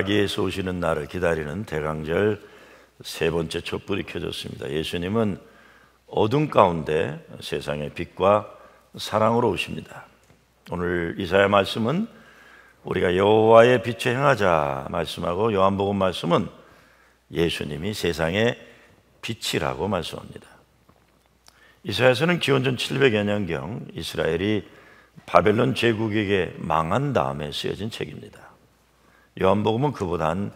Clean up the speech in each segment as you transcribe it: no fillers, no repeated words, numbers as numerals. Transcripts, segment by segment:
마귀에서 오시는 날을 기다리는 대강절 세 번째 촛불이 켜졌습니다. 예수님은 어둠 가운데 세상의 빛과 사랑으로 오십니다. 오늘 이사야 말씀은 우리가 여호와의 빛에 행하자 말씀하고, 요한복음 말씀은 예수님이 세상의 빛이라고 말씀합니다. 이사야서는 기원전 700여 년경 이스라엘이 바벨론 제국에게 망한 다음에 쓰여진 책입니다. 요한복음은 그보다 한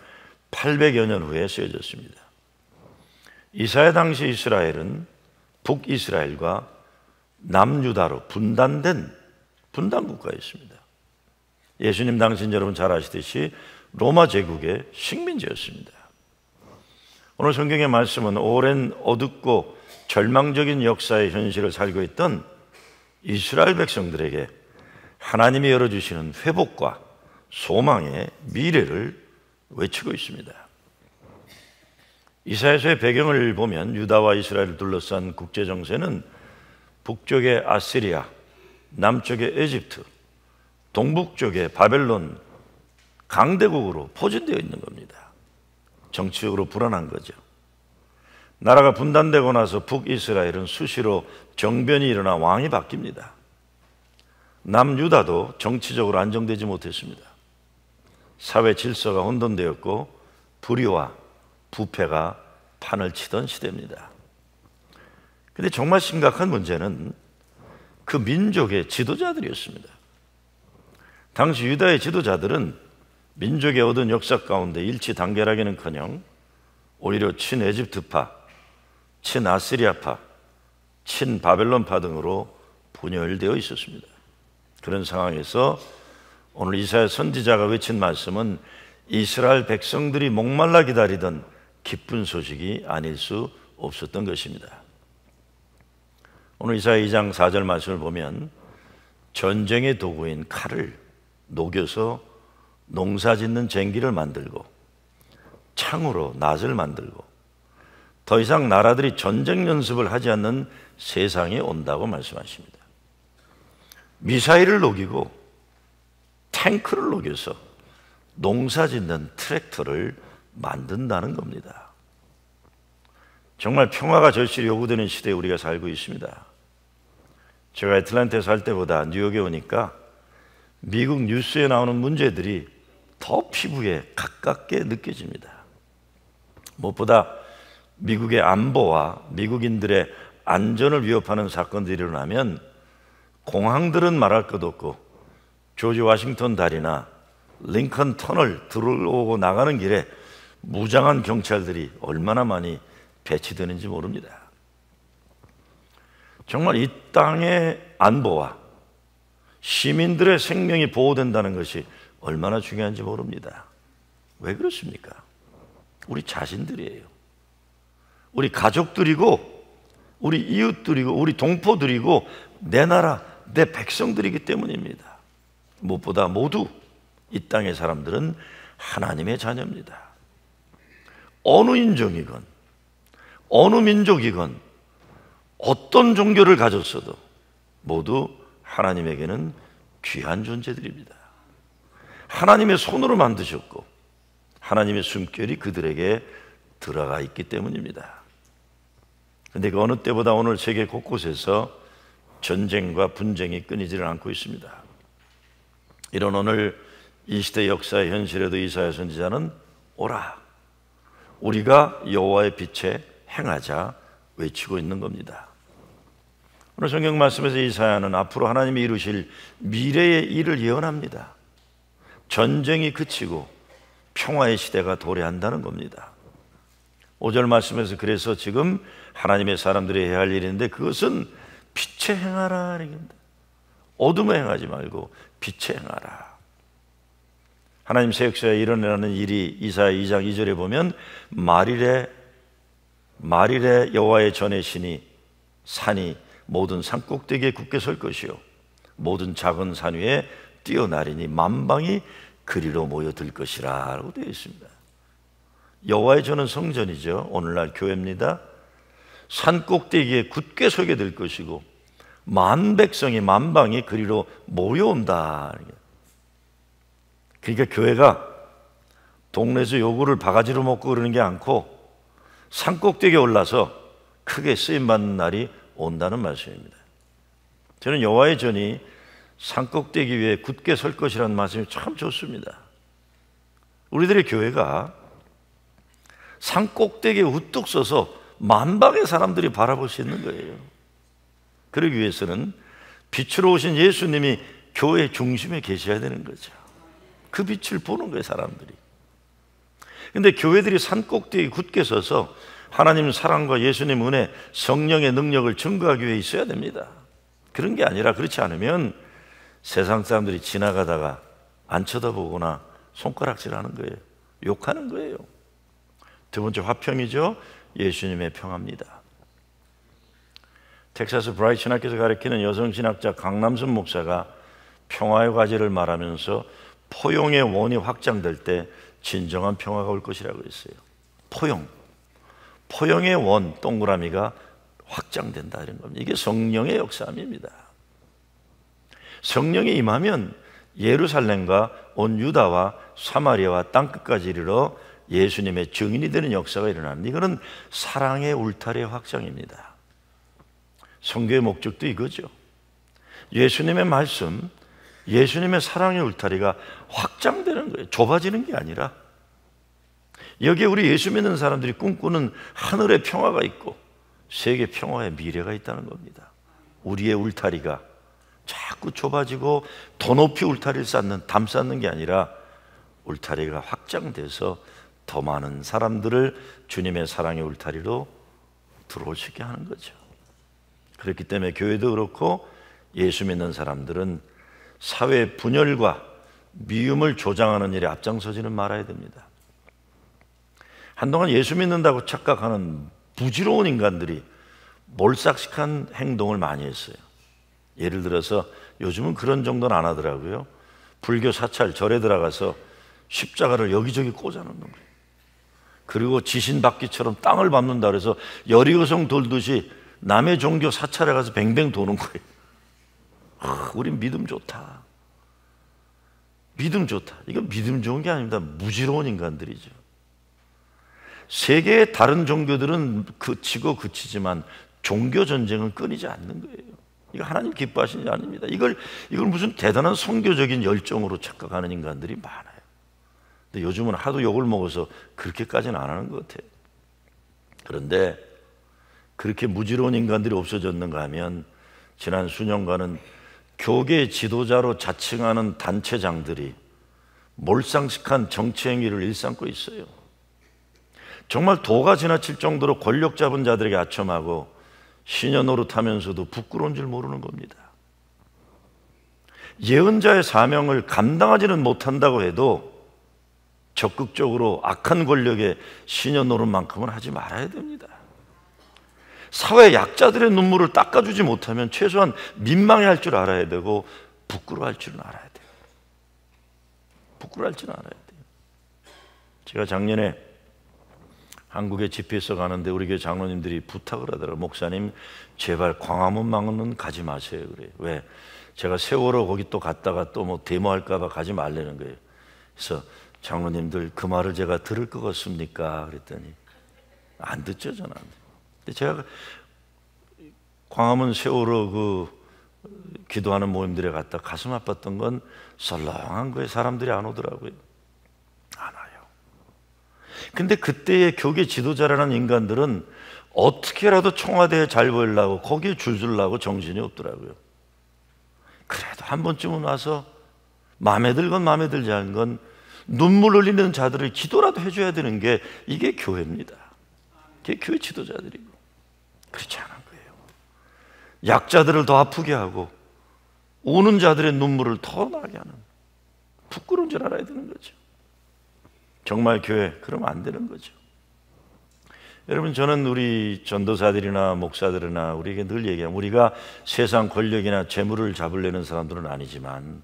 800여 년 후에 쓰여졌습니다. 이사야 당시 이스라엘은 북이스라엘과 남유다로 분단된 분단국가였습니다. 예수님 당신 여러분 잘 아시듯이 로마 제국의 식민지였습니다. 오늘 성경의 말씀은 오랜 어둡고 절망적인 역사의 현실을 살고 있던 이스라엘 백성들에게 하나님이 열어주시는 회복과 소망의 미래를 외치고 있습니다. 이사야서의 배경을 보면 유다와 이스라엘을 둘러싼 국제 정세는 북쪽의 아시리아, 남쪽의 에집트, 동북쪽의 바벨론 강대국으로 포진되어 있는 겁니다. 정치적으로 불안한 거죠. 나라가 분단되고 나서 북이스라엘은 수시로 정변이 일어나 왕이 바뀝니다. 남유다도 정치적으로 안정되지 못했습니다. 사회 질서가 혼돈되었고 불의와 부패가 판을 치던 시대입니다. 그런데 정말 심각한 문제는 그 민족의 지도자들이었습니다. 당시 유다의 지도자들은 민족의 얻은 역사 가운데 일치단결하기는커녕 오히려 친에집트파, 친아시리아파, 친바벨론파 등으로 분열되어 있었습니다. 그런 상황에서 오늘 이사야 선지자가 외친 말씀은 이스라엘 백성들이 목말라 기다리던 기쁜 소식이 아닐 수 없었던 것입니다. 오늘 이사야 2장 4절 말씀을 보면 전쟁의 도구인 칼을 녹여서 농사짓는 쟁기를 만들고 창으로 낫을 만들고 더 이상 나라들이 전쟁 연습을 하지 않는 세상이 온다고 말씀하십니다. 미사일을 녹이고 탱크를 녹여서 농사짓는 트랙터를 만든다는 겁니다. 정말 평화가 절실히 요구되는 시대에 우리가 살고 있습니다. 제가 애틀랜타에 살 때보다 뉴욕에 오니까 미국 뉴스에 나오는 문제들이 더 피부에 가깝게 느껴집니다. 무엇보다 미국의 안보와 미국인들의 안전을 위협하는 사건들이 일어나면 공항들은 말할 것 없고 조지 워싱턴 다리나 링컨 터널 들어오고 나가는 길에 무장한 경찰들이 얼마나 많이 배치되는지 모릅니다. 정말 이 땅의 안보와 시민들의 생명이 보호된다는 것이 얼마나 중요한지 모릅니다. 왜 그렇습니까? 우리 자신들이에요. 우리 가족들이고 우리 이웃들이고 우리 동포들이고 내 나라, 내 백성들이기 때문입니다. 무엇보다 모두 이 땅의 사람들은 하나님의 자녀입니다. 어느 인종이건 어느 민족이건 어떤 종교를 가졌어도 모두 하나님에게는 귀한 존재들입니다. 하나님의 손으로 만드셨고 하나님의 숨결이 그들에게 들어가 있기 때문입니다. 그런데 그 어느 때보다 오늘 세계 곳곳에서 전쟁과 분쟁이 끊이지를 않고 있습니다. 이런 오늘 이 시대 역사의 현실에도 이사야 선지자는 오라, 우리가 여호와의 빛에 행하자 외치고 있는 겁니다. 오늘 성경 말씀에서 이사야는 앞으로 하나님이 이루실 미래의 일을 예언합니다. 전쟁이 그치고 평화의 시대가 도래한다는 겁니다. 5절 말씀에서 그래서 지금 하나님의 사람들이 해야 할 일인데 그것은 빛에 행하라. 어둠에 행하지 말고 빛에 행하라. 하나님 새 역사에 일어나는 일이 이사야 2장 2절에 보면 말일에 여호와의 전의 신이 산이 모든 산꼭대기에 굳게 설 것이요 모든 작은 산 위에 뛰어나리니 만방이 그리로 모여들 것이라 라고 되어 있습니다. 여호와의 전은 성전이죠. 오늘날 교회입니다. 산꼭대기에 굳게 서게 될 것이고 만 백성이 만방이 그리로 모여온다. 그러니까 교회가 동네에서 요구를 바가지로 먹고 그러는 게 않고 산꼭대기에 올라서 크게 쓰임받는 날이 온다는 말씀입니다. 저는 여호와의 전이 산꼭대기 위에 굳게 설 것이라는 말씀이 참 좋습니다. 우리들의 교회가 산꼭대기에 우뚝 서서 만방의 사람들이 바라볼 수 있는 거예요. 그러기 위해서는 빛으로 오신 예수님이 교회 중심에 계셔야 되는 거죠. 그 빛을 보는 거예요, 사람들이. 근데 교회들이 산꼭대기에 굳게 서서 하나님 사랑과 예수님 은혜, 성령의 능력을 증거하기 위해 있어야 됩니다. 그런 게 아니라 그렇지 않으면 세상 사람들이 지나가다가 안 쳐다보거나 손가락질하는 거예요. 욕하는 거예요. 두 번째 화평이죠. 예수님의 평화입니다. 텍사스 브라이트 신학교에서 가르치는 여성신학자 강남순 목사가 평화의 과제를 말하면서 포용의 원이 확장될 때 진정한 평화가 올 것이라고 했어요. 포용의 원, 동그라미가 확장된다 이런 겁니다. 이게 성령의 역사입니다. 성령이 임하면 예루살렘과 온 유다와 사마리아와 땅끝까지 이르러 예수님의 증인이 되는 역사가 일어납니다. 이거는 사랑의 울타리의 확장입니다. 선교의 목적도 이거죠. 예수님의 말씀, 예수님의 사랑의 울타리가 확장되는 거예요. 좁아지는 게 아니라 여기에 우리 예수 믿는 사람들이 꿈꾸는 하늘의 평화가 있고 세계 평화의 미래가 있다는 겁니다. 우리의 울타리가 자꾸 좁아지고 더 높이 울타리를 쌓는 게 아니라 울타리가 확장돼서 더 많은 사람들을 주님의 사랑의 울타리로 들어올 수 있게 하는 거죠. 그렇기 때문에 교회도 그렇고 예수 믿는 사람들은 사회 분열과 미움을 조장하는 일에 앞장서지는 말아야 됩니다. 한동안 예수 믿는다고 착각하는 부지러운 인간들이 몰삭식한 행동을 많이 했어요. 예를 들어서 요즘은 그런 정도는 안 하더라고요. 불교 사찰 절에 들어가서 십자가를 여기저기 꽂아놓는 거예요. 그리고 지신받기처럼 땅을 밟는다 그래서 여리고성 돌듯이 남의 종교 사찰에 가서 뱅뱅 도는 거예요. 우린 믿음 좋다. 믿음 좋다. 이건 믿음 좋은 게 아닙니다. 무지러운 인간들이죠. 세계의 다른 종교들은 그치고 그치지만 종교 전쟁은 끊이지 않는 거예요. 이거 하나님 기뻐하시는 게 아닙니다. 이걸 무슨 대단한 선교적인 열정으로 착각하는 인간들이 많아요. 근데 요즘은 하도 욕을 먹어서 그렇게까지는 안 하는 것 같아요. 그런데 그렇게 무지러운 인간들이 없어졌는가 하면 지난 수년간은 교계 지도자로 자칭하는 단체장들이 몰상식한 정치 행위를 일삼고 있어요. 정말 도가 지나칠 정도로 권력 잡은 자들에게 아첨하고 시녀 노릇하면서도 부끄러운 줄 모르는 겁니다. 예언자의 사명을 감당하지는 못한다고 해도 적극적으로 악한 권력에 시녀 노릇만큼은 하지 말아야 됩니다. 사회 약자들의 눈물을 닦아주지 못하면 최소한 민망해할 줄 알아야 되고 부끄러워할 줄은 알아야 돼요. 부끄러워할 줄은 알아야 돼요. 제가 작년에 한국에 집회에서 가는데 우리 교회 장로님들이 부탁을 하더라고요. 목사님 제발 광화문망은 가지 마세요. 그래요. 왜? 제가 세월호 거기 또 갔다가 또 뭐 데모할까 봐 가지 말라는 거예요. 그래서 장로님들 그 말을 제가 들을 것 같습니까? 그랬더니 안 듣죠. 저는 안 듣죠. 근데 제가 광화문 세월호 그 기도하는 모임들에 갔다 가슴 아팠던 건 썰렁한 거예요. 사람들이 안 오더라고요. 안 와요. 근데 그때의 교계 지도자라는 인간들은 어떻게라도 청와대에 잘 보이려고 거기에 줄 서려고 정신이 없더라고요. 그래도 한 번쯤은 와서 마음에 들건 마음에 들지 않은 건 눈물 흘리는 자들을 기도라도 해줘야 되는 게 이게 교회입니다. 이게 교회 지도자들이고 그렇지 않은 거예요. 약자들을 더 아프게 하고 우는 자들의 눈물을 더 나게 하는 부끄러운 줄 알아야 되는 거죠. 정말 교회 그러면 안 되는 거죠. 여러분 저는 우리 전도사들이나 목사들이나 우리에게 늘 얘기합니다. 우리가 세상 권력이나 재물을 잡으려는 사람들은 아니지만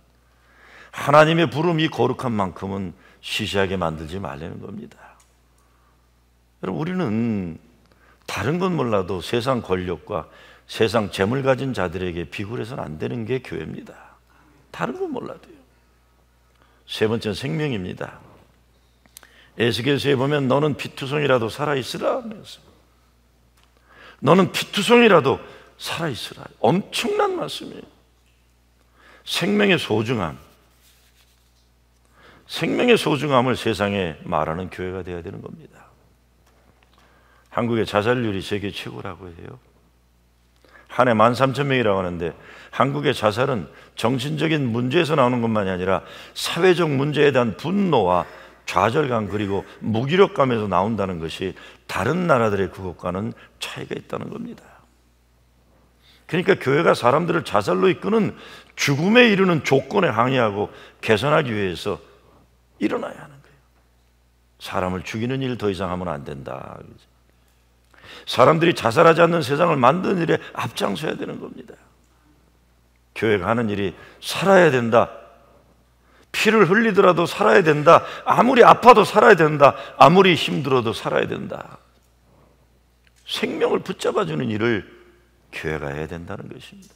하나님의 부름이 거룩한 만큼은 시시하게 만들지 말라는 겁니다. 여러분 우리는 다른 건 몰라도 세상 권력과 세상 재물 가진 자들에게 비굴해서는 안 되는 게 교회입니다. 다른 건 몰라도요. 세 번째는 생명입니다. 에스겔서에 보면 너는 피투성이라도 살아있으라 하면서, 너는 피투성이라도 살아있으라. 엄청난 말씀이에요. 생명의 소중함, 생명의 소중함을 세상에 말하는 교회가 되어야 되는 겁니다. 한국의 자살률이 세계 최고라고 해요. 한 해 13,000명이라고 하는데, 한국의 자살은 정신적인 문제에서 나오는 것만이 아니라 사회적 문제에 대한 분노와 좌절감, 그리고 무기력감에서 나온다는 것이 다른 나라들의 그것과는 차이가 있다는 겁니다. 그러니까 교회가 사람들을 자살로 이끄는 죽음에 이르는 조건에 항의하고 개선하기 위해서 일어나야 하는 거예요. 사람을 죽이는 일 더 이상 하면 안 된다. 사람들이 자살하지 않는 세상을 만드는 일에 앞장서야 되는 겁니다. 교회가 하는 일이 살아야 된다. 피를 흘리더라도 살아야 된다. 아무리 아파도 살아야 된다. 아무리 힘들어도 살아야 된다. 생명을 붙잡아주는 일을 교회가 해야 된다는 것입니다.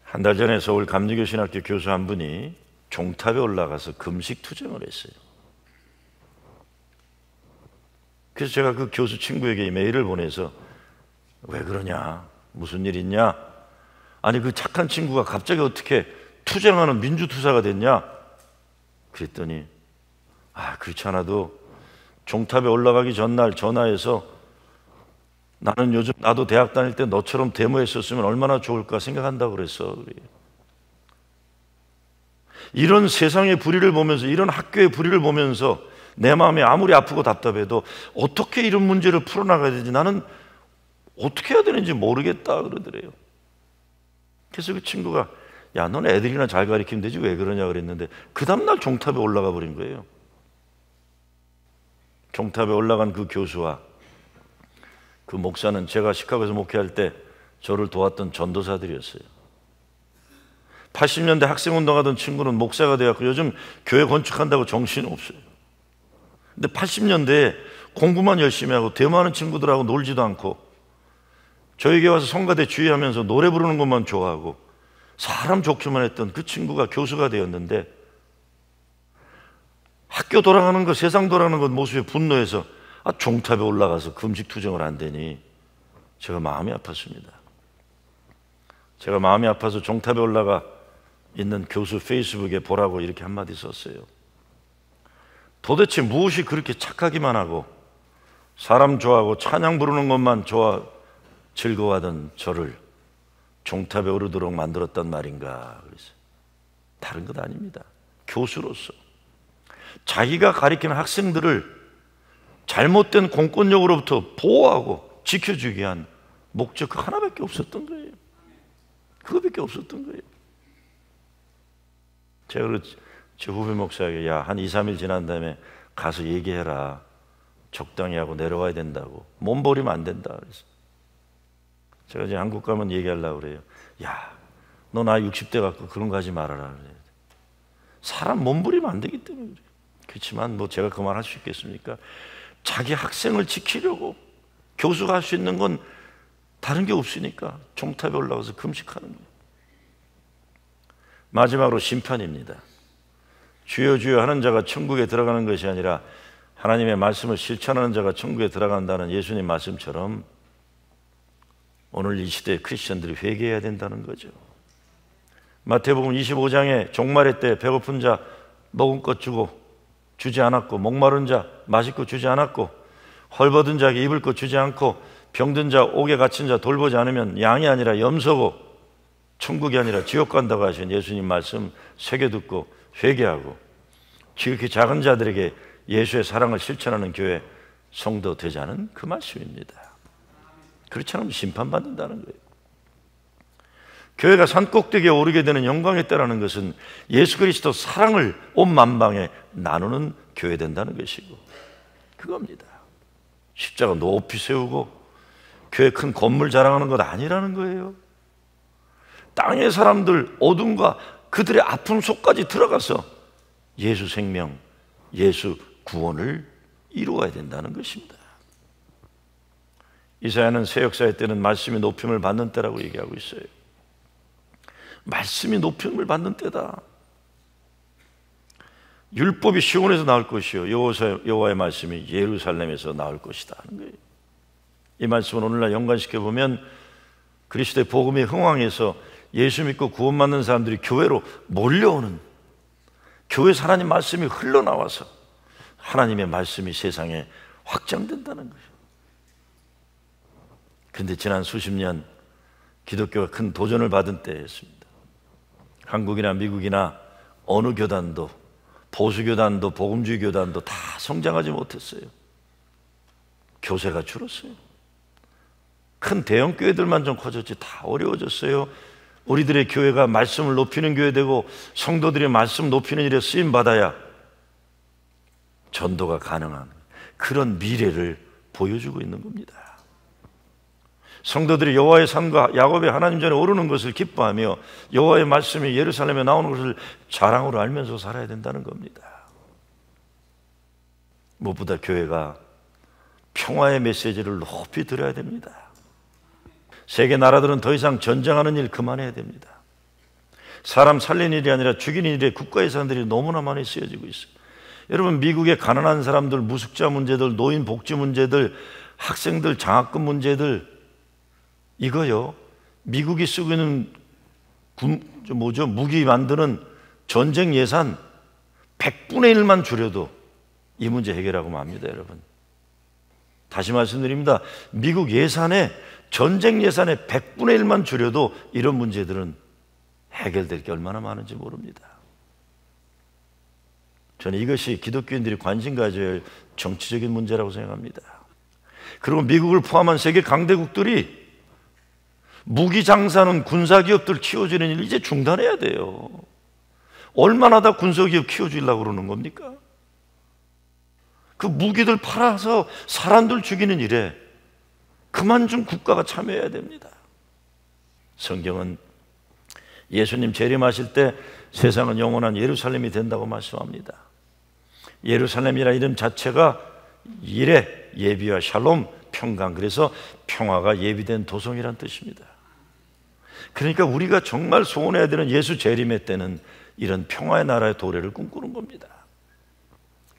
한 달 전에 서울 감리교신학교 교수 한 분이 종탑에 올라가서 금식 투쟁을 했어요. 그래서 제가 그 교수 친구에게 메일을 보내서 왜 그러냐? 무슨 일 있냐? 아니 그 착한 친구가 갑자기 어떻게 투쟁하는 민주투사가 됐냐? 그랬더니 그렇지 않아도 종탑에 올라가기 전날 전화해서 나는 요즘 나도 대학 다닐 때 너처럼 데모했었으면 얼마나 좋을까 생각한다고 그랬어. 이런 세상의 불의를 보면서, 이런 학교의 불의를 보면서 내 마음이 아무리 아프고 답답해도 어떻게 이런 문제를 풀어나가야 되지, 나는 어떻게 해야 되는지 모르겠다 그러더래요. 그래서 그 친구가 야, 넌 애들이나 잘 가르치면 되지 왜 그러냐 그랬는데, 그 다음날 종탑에 올라가 버린 거예요. 종탑에 올라간 그 교수와 그 목사는 제가 시카고에서 목회할 때 저를 도왔던 전도사들이었어요. 80년대 학생운동하던 친구는 목사가 되었고 요즘 교회 건축한다고 정신없어요. 근데 80년대에 공부만 열심히 하고 데모하는 친구들하고 놀지도 않고 저에게 와서 성가대 주의하면서 노래 부르는 것만 좋아하고 사람 좋기만 했던 그 친구가 교수가 되었는데, 학교 돌아가는 것, 세상 돌아가는 것 모습에 분노해서 종탑에 올라가서 금식투쟁을 한다니 제가 마음이 아팠습니다. 제가 마음이 아파서 종탑에 올라가 있는 교수 페이스북에 보라고 이렇게 한마디 썼어요. 도대체 무엇이 그렇게 착하기만 하고 사람 좋아하고 찬양 부르는 것만 즐거워하던 저를 종탑에 오르도록 만들었단 말인가. 그래서 다른 것 아닙니다. 교수로서 자기가 가르치는 학생들을 잘못된 공권력으로부터 보호하고 지켜주기 위한 목적 그 하나밖에 없었던 거예요. 그거밖에 없었던 거예요. 제가 제 후배 목사에게 한 2, 3일 지난 다음에 가서 얘기해라. 적당히 하고 내려와야 된다고. 몸버리면 안 된다. 그래서 제가 이제 한국 가면 얘기하려고 그래요. 너 나 60대 갖고 그런 거 하지 말아라. 그래요. 사람 몸부리면 안 되기 때문에 그래요. 그렇지만 제가 그 말 할 수 있겠습니까? 자기 학생을 지키려고 교수가 할 수 있는 건 다른 게 없으니까 종탑에 올라가서 금식하는 거예요. 마지막으로 심판입니다. 주여 주여 하는 자가 천국에 들어가는 것이 아니라 하나님의 말씀을 실천하는 자가 천국에 들어간다는 예수님 말씀처럼 오늘 이 시대의 크리스천들이 회개해야 된다는 거죠. 마태복음 25장에 종말의 때 배고픈 자 먹은 것 주지 않았고, 목마른 자 마실 것 주지 않았고, 헐벗은 자에게 입을 것 주지 않고, 병든 자 옥에 갇힌 자 돌보지 않으면 양이 아니라 염소고 천국이 아니라 지옥 간다고 하신 예수님 말씀 새겨 듣고 회개하고 지극히 작은 자들에게 예수의 사랑을 실천하는 교회 성도 되자는 그 말씀입니다. 그렇지 않으면 심판받는다는 거예요. 교회가 산꼭대기에 오르게 되는 영광의 때라는 것은 예수 그리스도 사랑을 온 만방에 나누는 교회 된다는 것이고, 그겁니다. 십자가 높이 세우고 교회 큰 건물 자랑하는 것 아니라는 거예요. 땅의 사람들 어둠과 그들의 아픔 속까지 들어가서 예수 생명, 예수 구원을 이루어야 된다는 것입니다. 이사야는 새 역사의 때는 말씀이 높임을 받는 때라고 얘기하고 있어요. 말씀이 높임을 받는 때다. 율법이 시온에서 나올 것이요 여호와의 말씀이 예루살렘에서 나올 것이다 하는 거예요. 이 말씀을 오늘날 연관시켜 보면 그리스도의 복음이 흥왕해서 예수 믿고 구원받는 사람들이 교회로 몰려오는, 교회에서 하나님 말씀이 흘러나와서 하나님의 말씀이 세상에 확장된다는 거예요. 그런데 지난 수십 년 기독교가 큰 도전을 받은 때였습니다. 한국이나 미국이나 어느 교단도, 보수교단도 복음주의 교단도 다 성장하지 못했어요. 교세가 줄었어요. 큰 대형 교회들만 좀 커졌지 다 어려워졌어요. 우리들의 교회가 말씀을 높이는 교회 되고 성도들의 말씀 높이는 일에 쓰임 받아야 전도가 가능한 그런 미래를 보여주고 있는 겁니다. 성도들이 여호와의 산과 야곱의 하나님 전에 오르는 것을 기뻐하며 여호와의 말씀이 예루살렘에 나오는 것을 자랑으로 알면서 살아야 된다는 겁니다. 무엇보다 교회가 평화의 메시지를 높이 들어야 됩니다. 세계 나라들은 더 이상 전쟁하는 일 그만해야 됩니다. 사람 살리는 일이 아니라 죽이는 일에 국가 예산들이 너무나 많이 쓰여지고 있어요. 여러분, 미국의 가난한 사람들, 무숙자 문제들, 노인 복지 문제들, 학생들 장학금 문제들, 이거요, 미국이 쓰고 있는 무기 만드는 전쟁 예산 100분의 1만 줄여도 이 문제 해결하고 맙니다. 여러분, 다시 말씀드립니다. 미국 예산에, 전쟁 예산의 100분의 1만 줄여도 이런 문제들은 해결될 게 얼마나 많은지 모릅니다. 저는 이것이 기독교인들이 관심 가져야 할 정치적인 문제라고 생각합니다. 그리고 미국을 포함한 세계 강대국들이 무기 장사는 군사기업들 키워주는 일 이제 중단해야 돼요. 얼마나 다 군사기업 키워주려고 그러는 겁니까? 그 무기들 팔아서 사람들 죽이는 일에 그만 좀 국가가 참여해야 됩니다. 성경은 예수님 재림하실 때 세상은 영원한 예루살렘이 된다고 말씀합니다. 예루살렘이라는 이름 자체가 이레, 예비와 샬롬, 평강, 그래서 평화가 예비된 도성이란 뜻입니다. 그러니까 우리가 정말 소원해야 되는 예수 재림의 때는 이런 평화의 나라의 도래를 꿈꾸는 겁니다.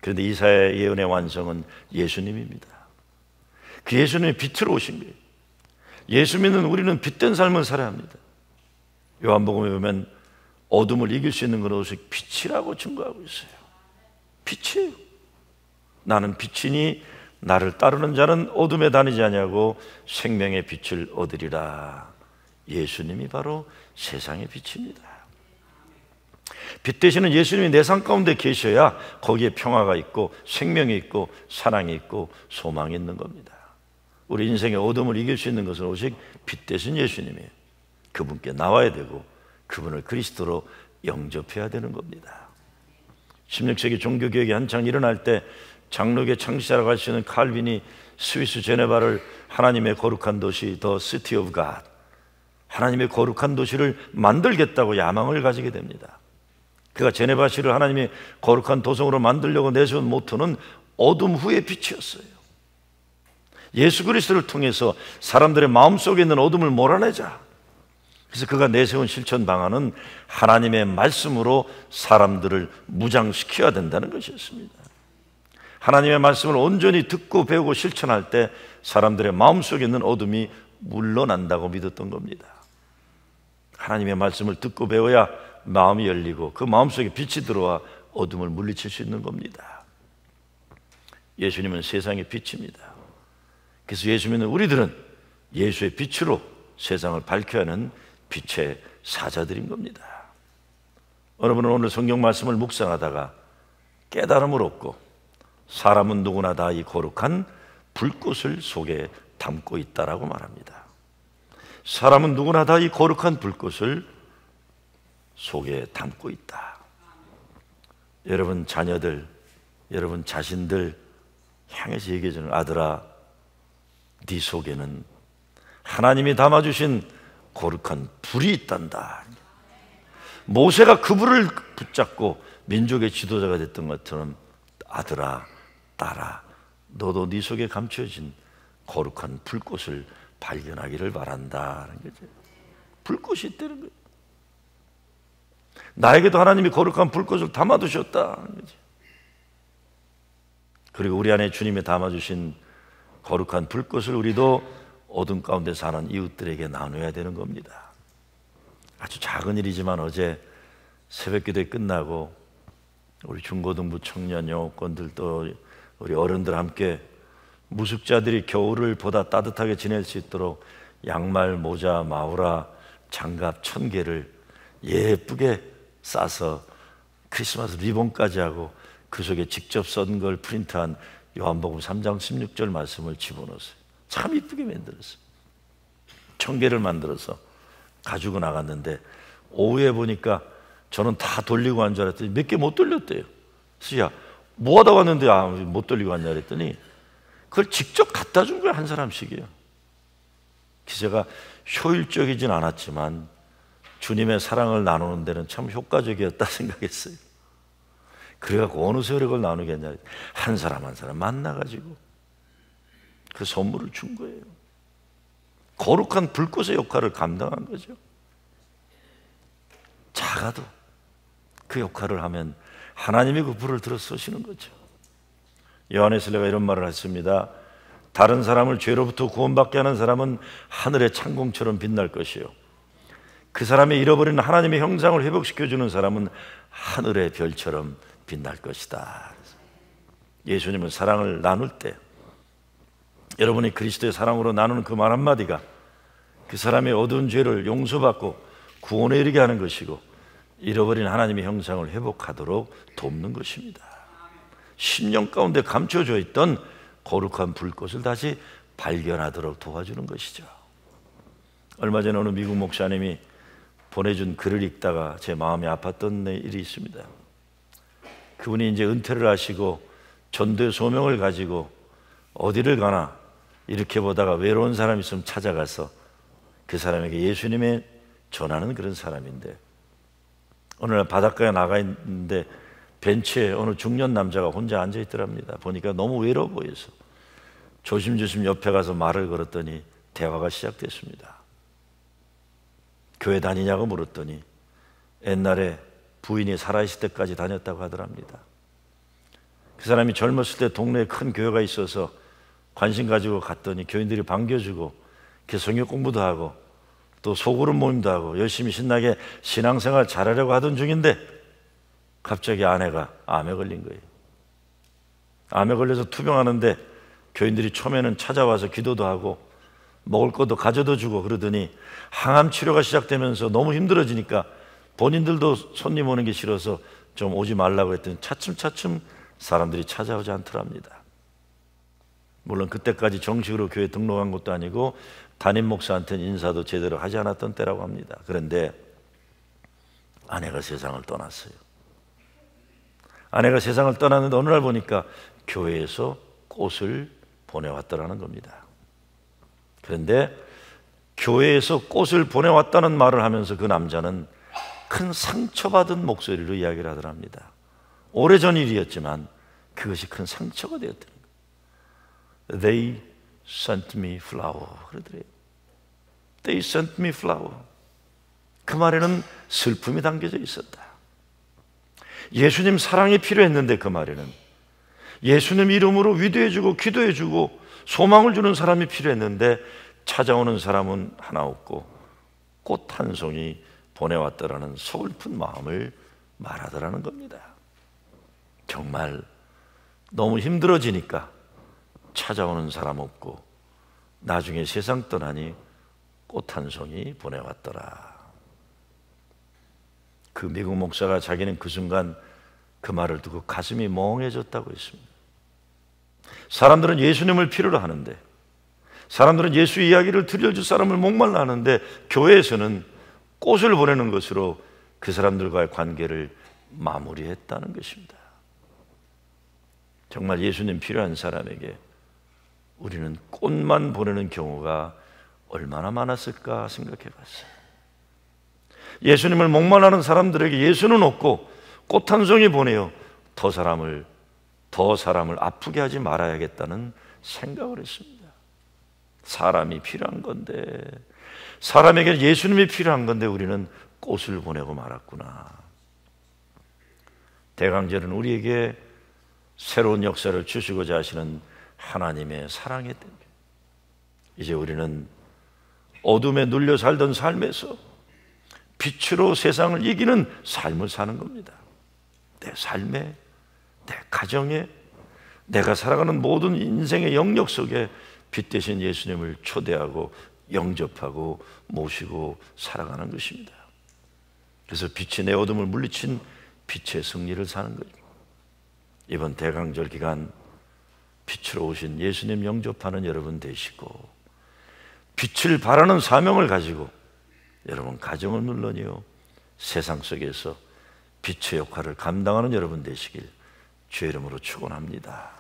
그런데 이사야 예언의 완성은 예수님입니다. 그 예수님이 빛으로 오신 거예요. 예수 믿는 우리는 빛된 삶을 살아야 합니다. 요한복음에 보면 어둠을 이길 수 있는 건 오직 빛이라고 증거하고 있어요. 빛이에요. 나는 빛이니 나를 따르는 자는 어둠에 다니지 아니하고 생명의 빛을 얻으리라. 예수님이 바로 세상의 빛입니다. 빛 되시는 예수님이 내 삶 가운데 계셔야 거기에 평화가 있고 생명이 있고 사랑이 있고 소망이 있는 겁니다. 우리 인생의 어둠을 이길 수 있는 것은 오직 빛 되신 예수님이에요. 그분께 나와야 되고 그분을 그리스도로 영접해야 되는 겁니다. 16세기 종교개혁이 한창 일어날 때 장로교 창시자라고 할 수 있는 칼빈이 스위스 제네바를 하나님의 거룩한 도시, The City of God, 하나님의 거룩한 도시를 만들겠다고 야망을 가지게 됩니다. 그가 제네바시를 하나님의 거룩한 도성으로 만들려고 내세운 모토는 어둠 후의 빛이었어요. 예수 그리스도를 통해서 사람들의 마음속에 있는 어둠을 몰아내자. 그래서 그가 내세운 실천 방안은 하나님의 말씀으로 사람들을 무장시켜야 된다는 것이었습니다. 하나님의 말씀을 온전히 듣고 배우고 실천할 때 사람들의 마음속에 있는 어둠이 물러난다고 믿었던 겁니다. 하나님의 말씀을 듣고 배워야 마음이 열리고 그 마음속에 빛이 들어와 어둠을 물리칠 수 있는 겁니다. 예수님은 세상의 빛입니다. 그래서 예수 믿는 우리들은 예수의 빛으로 세상을 밝혀야 하는 빛의 사자들인 겁니다. 여러분은 오늘 성경 말씀을 묵상하다가 깨달음을 얻고 사람은 누구나 다 이 거룩한 불꽃을 속에 담고 있다라고 말합니다. 사람은 누구나 다 이 거룩한 불꽃을 속에 담고 있다. 여러분 자녀들, 여러분 자신들 향해서 얘기해 주는 아들아, 네 속에는 하나님이 담아주신 거룩한 불이 있단다. 모세가 그 불을 붙잡고 민족의 지도자가 됐던 것처럼 아들아, 딸아, 너도 네 속에 감춰진 거룩한 불꽃을 발견하기를 바란다는 거죠. 불꽃이 있다는 거예요. 나에게도 하나님이 거룩한 불꽃을 담아두셨다. 그리고 우리 안에 주님이 담아주신 거룩한 불꽃을 우리도 어둠 가운데 사는 이웃들에게 나눠야 되는 겁니다. 아주 작은 일이지만 어제 새벽기도에 끝나고 우리 중고등부 청년 영업권들 또 우리 어른들 함께 무숙자들이 겨울을 보다 따뜻하게 지낼 수 있도록 양말, 모자, 마우라, 장갑 1000개를 예쁘게 싸서 크리스마스 리본까지 하고 그 속에 직접 쓴 걸 프린트한 요한복음 3장 16절 말씀을 집어넣었어요. 참 이쁘게 만들었어요. 1000개를 만들어서 가지고 나갔는데 오후에 보니까 저는 다 돌리고 간 줄 알았더니 몇 개 못 돌렸대요. 그래서 야, 뭐 하다 왔는데 못 돌리고 왔냐 그랬더니 그걸 직접 갖다 준 거예요. 한 사람씩이요. 기세가 효율적이진 않았지만 주님의 사랑을 나누는 데는 참 효과적이었다 생각했어요. 그래갖고 어느 세월에 그걸 나누겠냐, 한 사람 한 사람 만나가지고 그 선물을 준 거예요. 거룩한 불꽃의 역할을 감당한 거죠. 작아도 그 역할을 하면 하나님이 그 불을 들어 쏘시는 거죠. 요한에서 내가 이런 말을 했습니다. 다른 사람을 죄로부터 구원받게 하는 사람은 하늘의 창공처럼 빛날 것이요, 그 사람이 잃어버린 하나님의 형상을 회복시켜주는 사람은 하늘의 별처럼 빛날 것이다. 예수님은 사랑을 나눌 때 여러분이 그리스도의 사랑으로 나누는 그 말 한마디가 그 사람의 어두운 죄를 용서받고 구원에 이르게 하는 것이고 잃어버린 하나님의 형상을 회복하도록 돕는 것입니다. 10년 가운데 감춰져 있던 거룩한 불꽃을 다시 발견하도록 도와주는 것이죠. 얼마 전에 어느 미국 목사님이 보내준 글을 읽다가 제 마음이 아팠던 일이 있습니다. 그분이 이제 은퇴를 하시고 전도의 소명을 가지고 어디를 가나 이렇게 보다가 외로운 사람이 있으면 찾아가서 그 사람에게 예수님의 전하는 그런 사람인데, 어느 날 바닷가에 나가 있는데 벤치에 어느 중년 남자가 혼자 앉아 있더랍니다. 보니까 너무 외로워 보여서 조심조심 옆에 가서 말을 걸었더니 대화가 시작됐습니다. 교회 다니냐고 물었더니 옛날에 부인이 살아있을 때까지 다녔다고 하더랍니다. 그 사람이 젊었을 때 동네에 큰 교회가 있어서 관심 가지고 갔더니 교인들이 반겨주고 성역 공부도 하고 또 소그룹 모임도 하고 열심히 신나게 신앙생활 잘하려고 하던 중인데 갑자기 아내가 암에 걸린 거예요. 암에 걸려서 투병하는데 교인들이 처음에는 찾아와서 기도도 하고 먹을 것도 가져다 주고 그러더니 항암 치료가 시작되면서 너무 힘들어지니까 본인들도 손님 오는 게 싫어서 좀 오지 말라고 했더니 차츰차츰 사람들이 찾아오지 않더랍니다. 물론 그때까지 정식으로 교회 등록한 것도 아니고 담임 목사한테는 인사도 제대로 하지 않았던 때라고 합니다. 그런데 아내가 세상을 떠났어요. 아내가 세상을 떠났는데 어느 날 보니까 교회에서 꽃을 보내왔더라는 겁니다. 그런데 교회에서 꽃을 보내왔다는 말을 하면서 그 남자는 큰 상처받은 목소리로 이야기를 하더랍니다. 오래전 일이었지만 그것이 큰 상처가 되었다는 거예요. They sent me flower. 그러더래요. They sent me flower. 그 말에는 슬픔이 담겨져 있었다. 예수님 사랑이 필요했는데 그 말에는 예수님 이름으로 위로해주고 기도해주고 소망을 주는 사람이 필요했는데 찾아오는 사람은 하나 없고 꽃 한 송이 보내왔더라는 서글픈 마음을 말하더라는 겁니다. 정말 너무 힘들어지니까 찾아오는 사람 없고 나중에 세상 떠나니 꽃 한 송이 보내왔더라. 그 미국 목사가 자기는 그 순간 그 말을 듣고 가슴이 멍해졌다고 했습니다. 사람들은 예수님을 필요로 하는데, 사람들은 예수 이야기를 들려줄 사람을 목말라 하는데 교회에서는 꽃을 보내는 것으로 그 사람들과의 관계를 마무리했다는 것입니다. 정말 예수님 필요한 사람에게 우리는 꽃만 보내는 경우가 얼마나 많았을까 생각해 봤어요. 예수님을 목말라하는 사람들에게 예수는 없고 꽃 한 송이 보내어 더 사람을 아프게 하지 말아야겠다는 생각을 했습니다. 사람이 필요한 건데, 사람에게 예수님이 필요한 건데 우리는 꽃을 보내고 말았구나. 대강절은 우리에게 새로운 역사를 주시고자 하시는 하나님의 사랑의 때입니다. 이제 우리는 어둠에 눌려 살던 삶에서 빛으로 세상을 이기는 삶을 사는 겁니다. 내 삶에, 내 가정에, 내가 살아가는 모든 인생의 영역 속에 빛 대신 예수님을 초대하고 영접하고 모시고 살아가는 것입니다. 그래서 빛이 내 어둠을 물리친 빛의 승리를 사는 거죠. 이번 대강절 기간 빛으로 오신 예수님 영접하는 여러분 되시고, 빛을 바라는 사명을 가지고 여러분 가정은 물론이요 세상 속에서 빛의 역할을 감당하는 여러분 되시길 주의 이름으로 축원합니다.